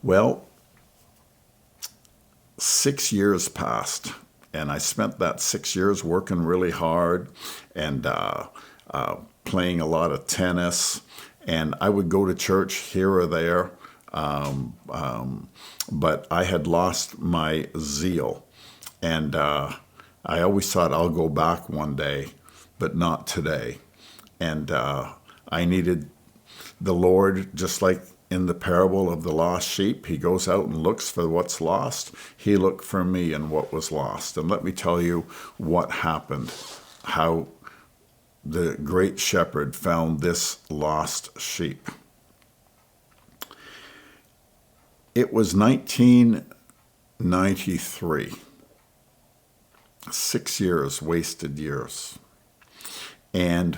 Well, 6 years passed, and I spent that 6 years working really hard and playing a lot of tennis. And I would go to church here or there, but I had lost my zeal. And I always thought I'll go back one day, but not today. And I needed the Lord, just like in the parable of the lost sheep. He goes out and looks for what's lost. He looked for me and what was lost. And let me tell you what happened, how the great shepherd found this lost sheep. It was 1993. 6 years, wasted years. And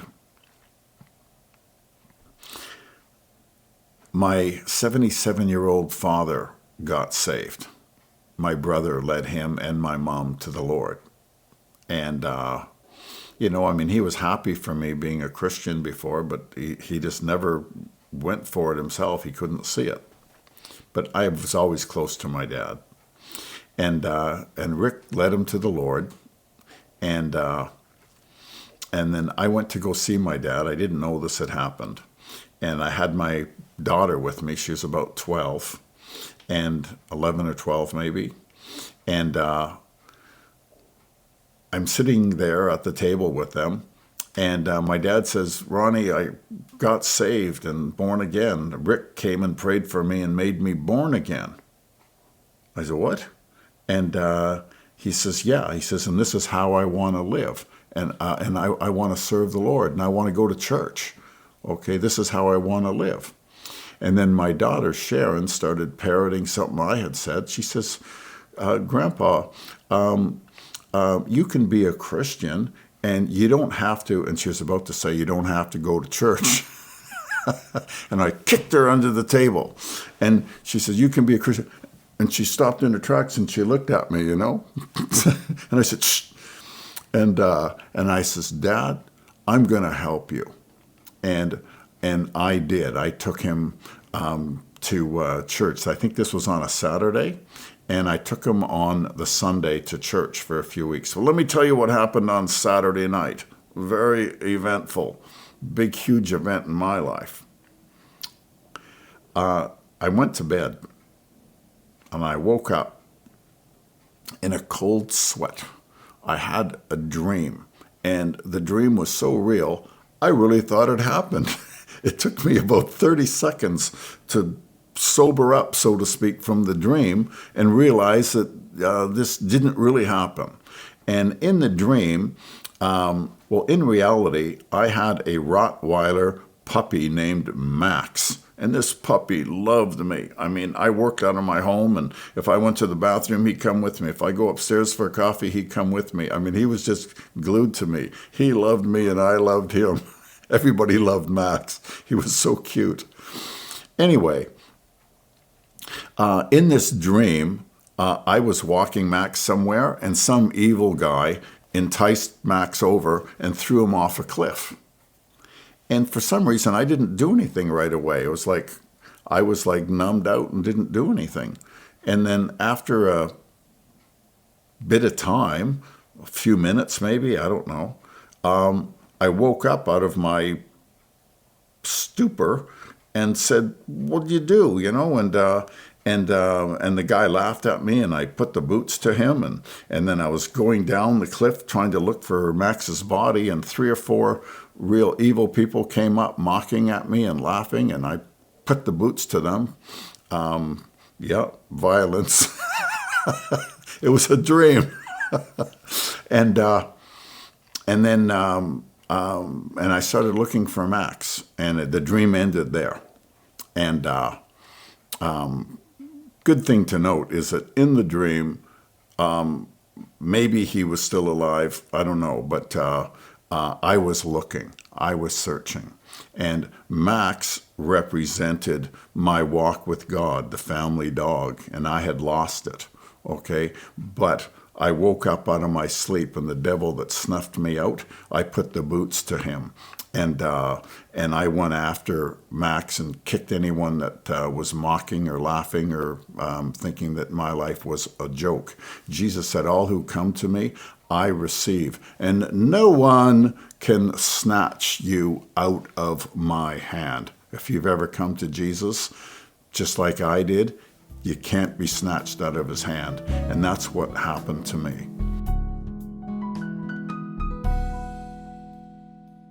my 77-year-old father got saved. My brother led him and my mom to the Lord. And, he was happy for me being a Christian before, but he just never went for it himself. He couldn't see it. But I was always close to my dad. And Rick led him to the Lord. And then I went to go see my dad. I didn't know this had happened. And I had my daughter with me. She was about 12, and 11 or 12 maybe. And I'm sitting there at the table with them. And my dad says, Ronnie, I got saved and born again. Rick came and prayed for me and made me born again. I said, what? And he says, yeah. He says, and this is how I want to live. And I want to serve the Lord, and I want to go to church. Okay, this is how I want to live. And then my daughter, Sharon, started parroting something I had said. She says, Grandpa, you can be a Christian, and you don't have to, and she was about to say, you don't have to go to church. And I kicked her under the table. And she says, you can be a Christian. And she stopped in her tracks and she looked at me, And I said, shh. And I says, Dad, I'm going to help you. And I did. I took him to church. I think this was on a Saturday. And I took him on the Sunday to church for a few weeks. Well, let me tell you what happened on Saturday night. Very eventful. Big, huge event in my life. I went to bed. And I woke up in a cold sweat. I had a dream, and the dream was so real, I really thought it happened. It took me about 30 seconds to sober up, so to speak, from the dream and realize that this didn't really happen. And in the dream, in reality, I had a Rottweiler puppy named Max. And this puppy loved me. I mean, I worked out of my home, and if I went to the bathroom, he'd come with me. If I go upstairs for coffee, he'd come with me. I mean, he was just glued to me. He loved me, and I loved him. Everybody loved Max. He was so cute. Anyway, in this dream, I was walking Max somewhere, and some evil guy enticed Max over and threw him off a cliff. And for some reason, I didn't do anything right away. It was like I was like numbed out and didn't do anything. And then after a bit of time, a few minutes maybe, I don't know, I woke up out of my stupor and said, "What did you do?" And the guy laughed at me, and I put the boots to him, and then I was going down the cliff trying to look for Max's body, and 3 or 4 real evil people came up mocking at me and laughing, and I put the boots to them. Violence. It was a dream. And then I started looking for Max, and the dream ended there. And good thing to note is that in the dream, maybe he was still alive, I don't know, but I was looking, I was searching. And Max represented my walk with God, the family dog, and I had lost it, okay? But I woke up out of my sleep, and the devil that snuffed me out, I put the boots to him. And I went after Max and kicked anyone that was mocking or laughing or thinking that my life was a joke. Jesus said, all who come to me, I receive. And no one can snatch you out of my hand. If you've ever come to Jesus, just like I did, you can't be snatched out of his hand. And that's what happened to me.